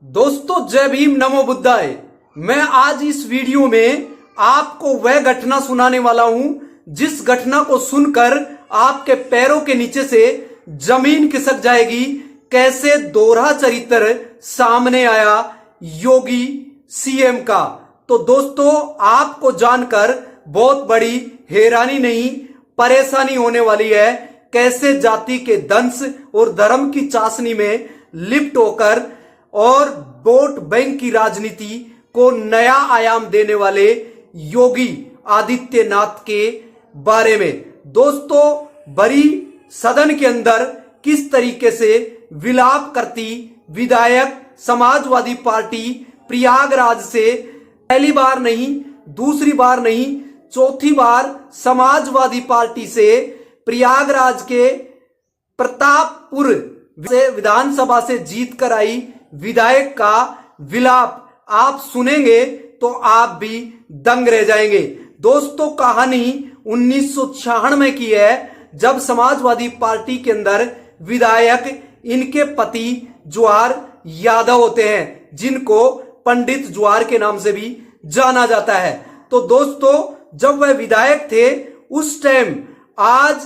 दोस्तों जय भीम नमो बुद्धाय। मैं आज इस वीडियो में आपको वह घटना सुनाने वाला हूं जिस घटना को सुनकर आपके पैरों के नीचे से जमीन खिसक जाएगी। कैसे दोहरा चरित्र सामने आया योगी सीएम का। तो दोस्तों आपको जानकर बहुत बड़ी हैरानी नहीं परेशानी होने वाली है। कैसे जाति के दंश और धर्म की चाशनी में लिप्त होकर और वोट बैंक की राजनीति को नया आयाम देने वाले योगी आदित्यनाथ के बारे में दोस्तों बड़ी सदन के अंदर किस तरीके से विलाप करती विधायक समाजवादी पार्टी प्रयागराज से पहली बार नहीं, दूसरी बार नहीं, चौथी बार समाजवादी पार्टी से प्रयागराज के प्रतापपुर से विधानसभा से जीत कर आई विधायक का विलाप आप सुनेंगे तो आप भी दंग रह जाएंगे। दोस्तों कहानी 1996 की है जब समाजवादी पार्टी के अंदर विधायक इनके पति जवाहर यादव होते हैं जिनको पंडित जवाहर के नाम से भी जाना जाता है। तो दोस्तों जब वह विधायक थे उस टाइम आज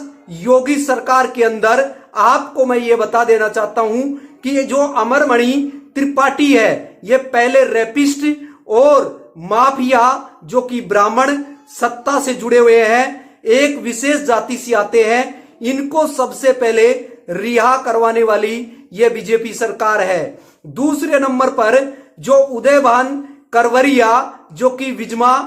योगी सरकार के अंदर आपको मैं ये बता देना चाहता हूं कि ये जो अमरमणि त्रिपाठी है ये पहले रेपिस्ट और माफिया जो कि ब्राह्मण सत्ता से जुड़े हुए हैं, एक विशेष जाति से आते हैं, इनको सबसे पहले रिहा करवाने वाली ये बीजेपी सरकार है। दूसरे नंबर पर जो उदयभान करवरिया जो कि विजमा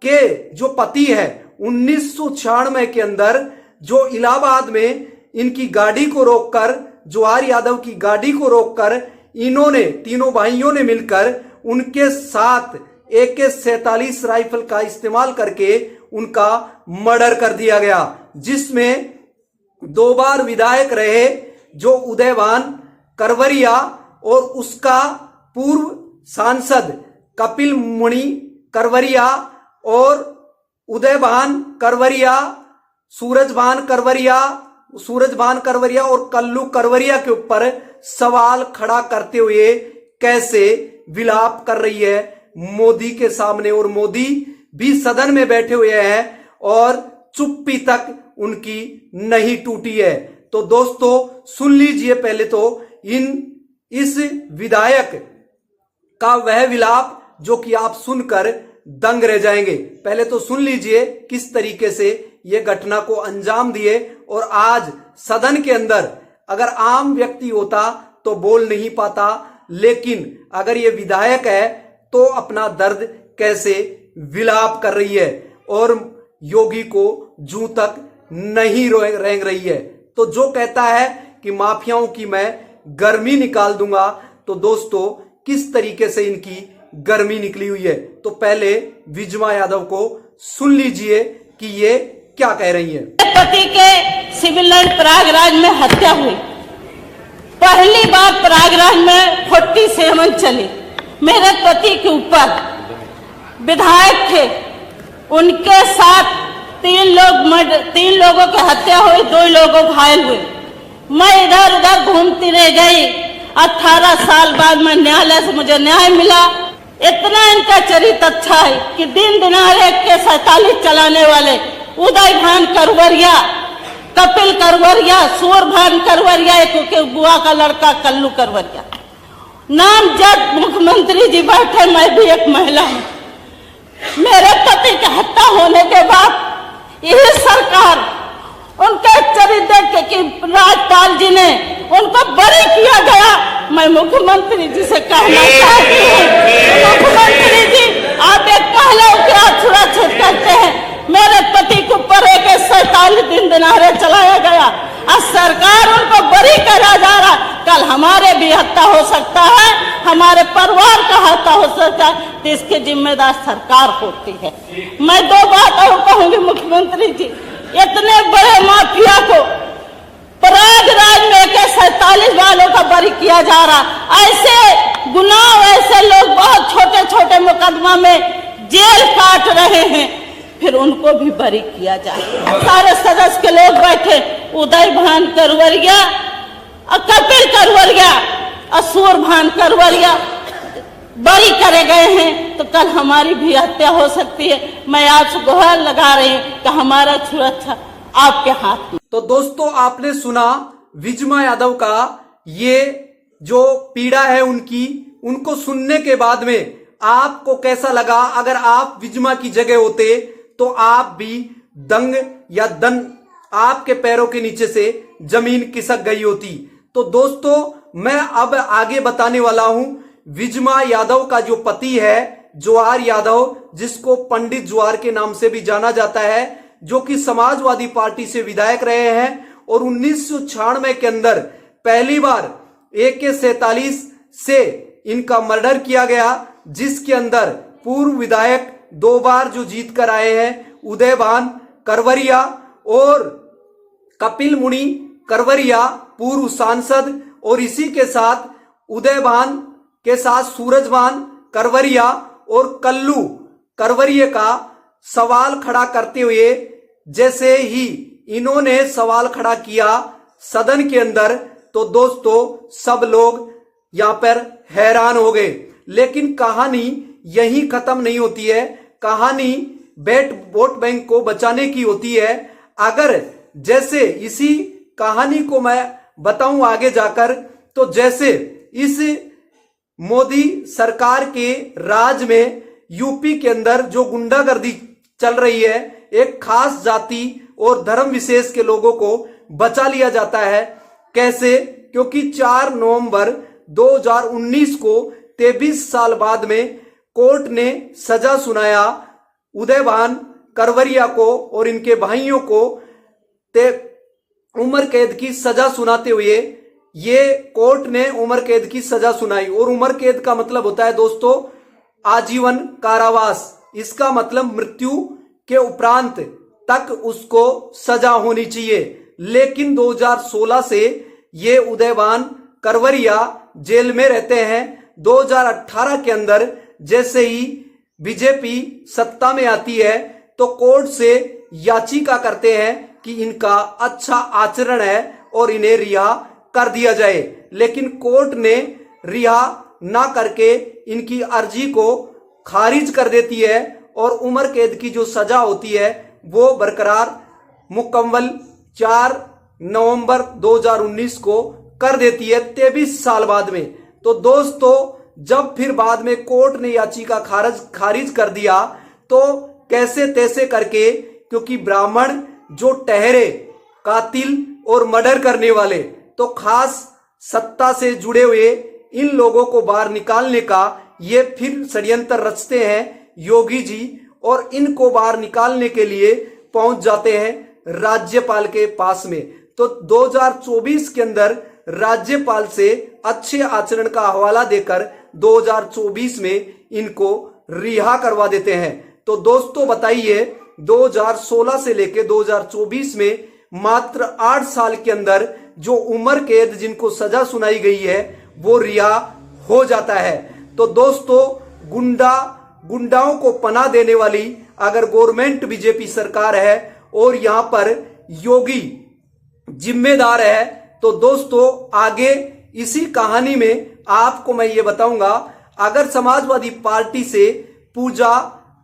के जो पति है 1996 के अंदर जो इलाहाबाद में इनकी गाड़ी को रोककर जवाहर यादव की गाड़ी को रोककर इन्होंने तीनों भाइयों ने मिलकर उनके साथ AK-47 राइफल का इस्तेमाल करके उनका मर्डर कर दिया गया, जिसमें 2 बार विधायक रहे जो उदयभान करवरिया और उसका पूर्व सांसद कपिल मुनि करवरिया और उदयभान करवरिया सूरजभान करवरिया और कल्लू करवरिया के ऊपर सवाल खड़ा करते हुए कैसे विलाप कर रही है मोदी के सामने। और मोदी भी सदन में बैठे हुए हैं और चुप्पी तक उनकी नहीं टूटी है। तो दोस्तों सुन लीजिए पहले तो इस विधायक का वह विलाप जो कि आप सुनकर दंग रह जाएंगे। पहले तो सुन लीजिए किस तरीके से यह घटना को अंजाम दिए। और आज सदन के अंदर अगर आम व्यक्ति होता तो बोल नहीं पाता, लेकिन अगर ये विधायक है तो अपना दर्द कैसे विलाप कर रही है और योगी को जूं तक नहीं रेंग रही है। तो जो कहता है कि माफियाओं की मैं गर्मी निकाल दूंगा, तो दोस्तों किस तरीके से इनकी गर्मी निकली हुई है। तो पहले विजमा यादव को सुन लीजिए कि ये क्या कह रही है। पति के सिविल लाइन प्रयागराज में हत्या हुई। पहली बार प्रयागराज में 47 चली। मेरे पति के ऊपर विधायक थे, उनके साथ 3 लोगों की हत्या हुई, 2 लोग घायल हुए। मैं इधर उधर घूमती रह गई। 18 साल बाद में न्यायालय से मुझे न्याय मिला। इतना इनका चरित्र अच्छा है कि दिन दिनारे AK-47 चलाने वाले उदयभान करवरिया, कपिल करवरिया, सूरभान करवरिया, एक बुआ का लड़का कल्लू करवरिया, नाम जब मुख्यमंत्री जी बैठे मैं भी एक महिला हूं। मेरे पति की हत्या होने के बाद यही सरकार उनके चरित्र कि राज्यपाल जी ने उनको बरी किया गया। मैं मुख्यमंत्री जी से कहना चाहती हूँ, मुख्यमंत्री जी आप एक महिला को सुरक्षित करते हैं। मेरे पति के ऊपर AK-47 दिन दिनारे चलाया गया और सरकार उनको बरी करा जा रहा। कल हमारे भी हत्या हो सकता है, हमारे परिवार का हत्या हो सकता है, तो इसके जिम्मेदार सरकार होती है। मैं 2 बात और कहूंगी मुख्यमंत्री जी, इतने बड़े माफिया को प्रयागराज में AK-47 वालों का बरी किया जा रहा। ऐसे गुनाह ऐसे लोग बहुत छोटे छोटे मुकदमा में जेल काट रहे हैं, फिर उनको भी बरी किया जाए। सारे सदस्य के लोग बैठे, उदयभान करवरिया और कपिल करवरिया और सूरभान करवरिया बरी करे गए हैं तो कल हमारी भी हत्या हो सकती है। मैं आज गुहार लगा रही हूँ कि हमारा सुरक्षा आपके हाथ में। तो दोस्तों, आपने सुना विजमा यादव का ये जो पीड़ा है उनको सुनने के बाद में आपको कैसा लगा? अगर आप विजमा की जगह होते तो आप भी दंग या दन आपके पैरों के नीचे से जमीन खिसक गई होती। तो दोस्तों, मैं अब आगे बताने वाला हूं विजमा यादव का जो पति है जवाहर यादव, जिसको पंडित जवाहर के नाम से भी जाना जाता है, जो कि समाजवादी पार्टी से विधायक रहे हैं और 1996 के अंदर पहली बार AK-47 से इनका मर्डर किया गया, जिसके अंदर पूर्व विधायक 2 बार जो जीत कर आए हैं, उदयभान करवरिया और कपिल मुनि करवरिया पूर्व सांसद, और इसी के साथ उदयभान के साथ सूरजभान करवरिया और कल्लू करवरिया का सवाल खड़ा करते हुए, जैसे ही इन्होंने सवाल खड़ा किया सदन के अंदर, तो दोस्तों सब लोग यहां पर हैरान हो गए। लेकिन कहानी यहीं खत्म नहीं होती है। कहानी वोट बैंक को बचाने की होती है। अगर जैसे इसी कहानी को मैं बताऊं आगे जाकर, तो जैसे इस मोदी सरकार के राज में यूपी के अंदर जो गुंडागर्दी चल रही है, एक खास जाति और धर्म विशेष के लोगों को बचा लिया जाता है। कैसे? क्योंकि 4 नवंबर 2019 को 23 साल बाद में कोर्ट ने सजा सुनाया उदयभान करवरिया को और इनके भाइयों को उम्र कैद की सजा सुनाते हुए ये कोर्ट ने उम्र कैद की सजा सुनाई। और उम्र कैद का मतलब होता है दोस्तों आजीवन कारावास। इसका मतलब मृत्यु के उपरांत तक उसको सजा होनी चाहिए। लेकिन 2016 से ये उदयभान करवरिया जेल में रहते हैं। 2018 के अंदर जैसे ही बीजेपी सत्ता में आती है तो कोर्ट से याचिका करते हैं कि इनका अच्छा आचरण है और इन्हें रिहा कर दिया जाए। लेकिन कोर्ट ने रिहा ना करके इनकी अर्जी को खारिज कर देती है और उम्र कैद की जो सजा होती है वो बरकरार मुकम्मल 4 नवंबर 2019 को कर देती है 23 साल बाद में। तो दोस्तों, जब फिर बाद में कोर्ट ने याचिका खारिज कर दिया तो कैसे तैसे करके, क्योंकि ब्राह्मण जो ठहरे कातिल और मर्डर करने वाले, तो खास सत्ता से जुड़े हुए इन लोगों को बाहर निकालने का ये फिर षड्यंत्र रचते हैं योगी जी, और इनको बाहर निकालने के लिए पहुंच जाते हैं राज्यपाल के पास में। तो 2024 के अंदर राज्यपाल से अच्छे आचरण का हवाला देकर 2024 में इनको रिहा करवा देते हैं। तो दोस्तों बताइए, 2016 से लेकर 2024 में मात्र 8 साल के अंदर जो उम्र कैद जिनको सजा सुनाई गई है वो रिहा हो जाता है। तो दोस्तों, गुंडाओं को पनाह देने वाली अगर गवर्नमेंट बीजेपी सरकार है और यहां पर योगी जिम्मेदार है, तो दोस्तों आगे इसी कहानी में आपको मैं ये बताऊंगा, अगर समाजवादी पार्टी से पूजा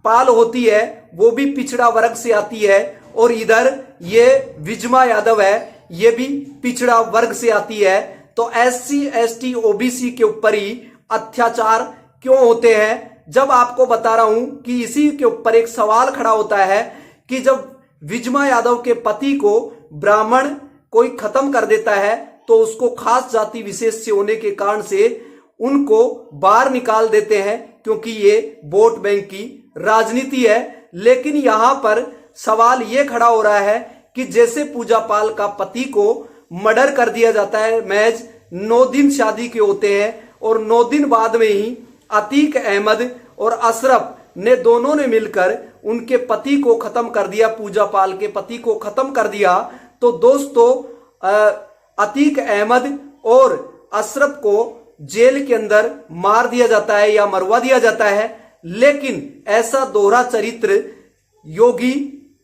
पाल होती है, वो भी पिछड़ा वर्ग से आती है, और इधर ये विजमा यादव है, ये भी पिछड़ा वर्ग से आती है, तो SC ST OBC के ऊपर ही अत्याचार क्यों होते हैं? जब आपको बता रहा हूं कि इसी के ऊपर एक सवाल खड़ा होता है कि जब विजमा यादव के पति को ब्राह्मण कोई खत्म कर देता है तो उसको खास जाति विशेष से होने के कारण से उनको बाहर निकाल देते हैं, क्योंकि ये वोट बैंक की राजनीति है। लेकिन यहां पर सवाल ये खड़ा हो रहा है कि जैसे पूजा पाल का पति को मर्डर कर दिया जाता है, महज 9 दिन शादी के होते हैं और 9 दिन बाद में ही अतीक अहमद और अशरफ ने दोनों ने मिलकर उनके पति को खत्म कर दिया, पूजा पाल के पति को खत्म कर दिया। तो दोस्तों अतीक अहमद और अशरफ को जेल के अंदर मार दिया जाता है या मरवा दिया जाता है। लेकिन ऐसा दोहरा चरित्र योगी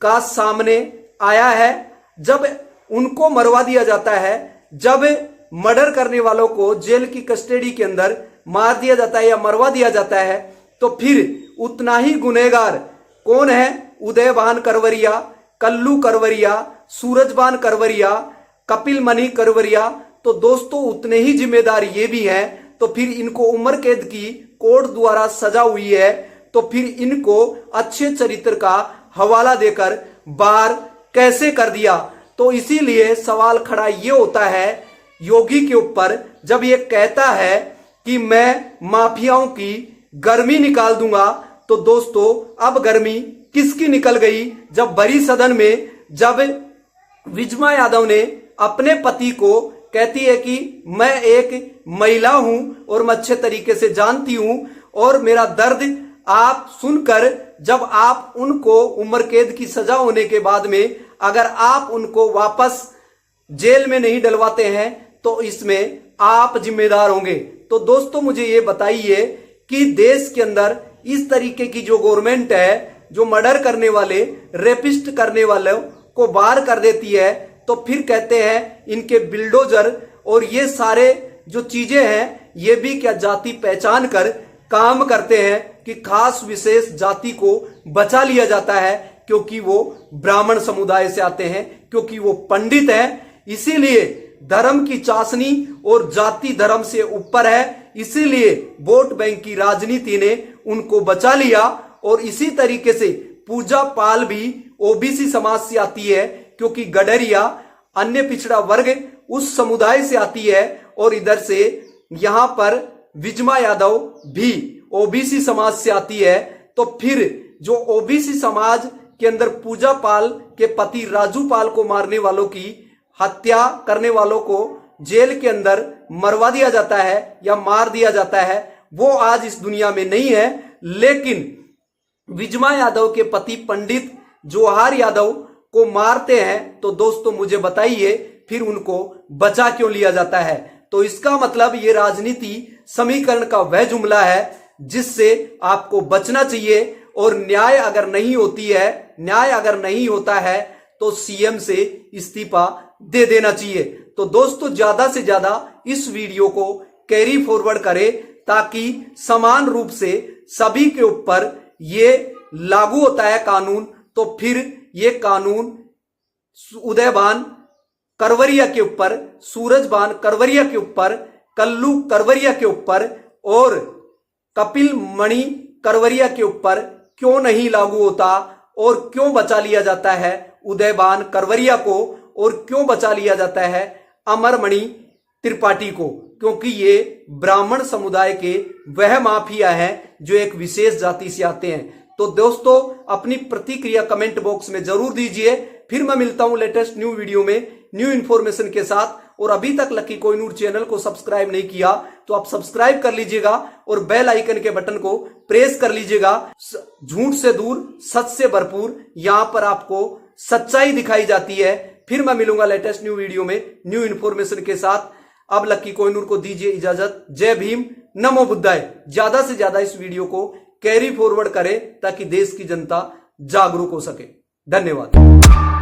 का सामने आया है। जब उनको मरवा दिया जाता है, जब मर्डर करने वालों को जेल की कस्टडी के अंदर मार दिया जाता है या मरवा दिया जाता है, तो फिर उतना ही गुनहगार कौन है? उदयभान करवरिया, कल्लू करवरिया, सूरजभान करवरिया, कपिल मणि करवरिया। तो दोस्तों उतने ही जिम्मेदार ये भी हैं। तो फिर इनको उम्र कैद की कोर्ट द्वारा सजा हुई है, तो फिर इनको अच्छे चरित्र का हवाला देकर बाहर कैसे कर दिया? तो इसीलिए सवाल खड़ा ये होता है योगी के ऊपर, जब ये कहता है कि मैं माफियाओं की गर्मी निकाल दूंगा। तो दोस्तों अब गर्मी किसकी निकल गई? जब बड़ी सदन में जब विजमा यादव ने अपने पति को कहती है कि मैं एक महिला हूं और मैं अच्छे तरीके से जानती हूं और मेरा दर्द आप सुनकर, जब आप उनको उम्र कैद की सजा होने के बाद में अगर आप उनको वापस जेल में नहीं डलवाते हैं तो इसमें आप जिम्मेदार होंगे। तो दोस्तों मुझे ये बताइए कि देश के अंदर इस तरीके की जो गवर्नमेंट है, जो मर्डर करने वाले, रेपिस्ट करने वालों को बाहर कर देती है, तो फिर कहते हैं इनके बिल्डोजर और ये सारे जो चीजें हैं ये भी क्या जाति पहचान कर काम करते हैं कि खास विशेष जाति को बचा लिया जाता है क्योंकि वो ब्राह्मण समुदाय से आते हैं, क्योंकि वो पंडित हैं। इसीलिए धर्म की चाशनी और जाति धर्म से ऊपर है, इसीलिए वोट बैंक की राजनीति ने उनको बचा लिया। और इसी तरीके से पूजा पाल भी ओबीसी समाज से आती है क्योंकि गडरिया अन्य पिछड़ा वर्ग उस समुदाय से आती है, और इधर से यहां पर विजमा यादव भी ओबीसी समाज से आती है। तो फिर जो ओबीसी समाज के अंदर पूजा पाल के पति राजू पाल को मारने वालों की हत्या करने वालों को जेल के अंदर मरवा दिया जाता है या मार दिया जाता है, वो आज इस दुनिया में नहीं है। लेकिन विजमा यादव के पति पंडित जवाहर यादव को मारते हैं, तो दोस्तों मुझे बताइए फिर उनको बचा क्यों लिया जाता है? तो इसका मतलब ये राजनीति समीकरण का वह जुमला है जिससे आपको बचना चाहिए। और न्याय अगर नहीं होती है, न्याय अगर नहीं होता है तो सीएम से इस्तीफा दे देना चाहिए। तो दोस्तों ज्यादा से ज्यादा इस वीडियो को कैरी फॉरवर्ड करें ताकि समान रूप से सभी के ऊपर ये लागू होता है कानून। तो फिर ये कानून उदयभान करवरिया के ऊपर, सूरजभान करवरिया के ऊपर, कल्लू करवरिया के ऊपर और कपिल मणि करवरिया के ऊपर क्यों नहीं लागू होता? और क्यों बचा लिया जाता है उदयभान करवरिया को? और क्यों बचा लिया जाता है अमरमणि त्रिपाठी को? क्योंकि ये ब्राह्मण समुदाय के वह माफिया हैं जो एक विशेष जाति से आते हैं। तो दोस्तों अपनी प्रतिक्रिया कमेंट बॉक्स में जरूर दीजिए। फिर मैं मिलता हूं लेटेस्ट न्यू वीडियो में न्यू इन्फॉर्मेशन के साथ। और अभी तक लकी कोहिनूर चैनल को सब्सक्राइब नहीं किया तो आप सब्सक्राइब कर लीजिएगा और बेल आइकन के बटन को प्रेस कर लीजिएगा। झूठ से दूर, सच से भरपूर, यहां पर आपको सच्चाई दिखाई जाती है। फिर मैं मिलूंगा लेटेस्ट न्यू वीडियो में न्यू इन्फॉर्मेशन के साथ। अब लकी कोहिनूर को दीजिए इजाजत। जय भीम, नमो बुद्धाय। ज्यादा से ज्यादा इस वीडियो को कैरी फॉरवर्ड करें ताकि देश की जनता जागरूक हो सके। धन्यवाद।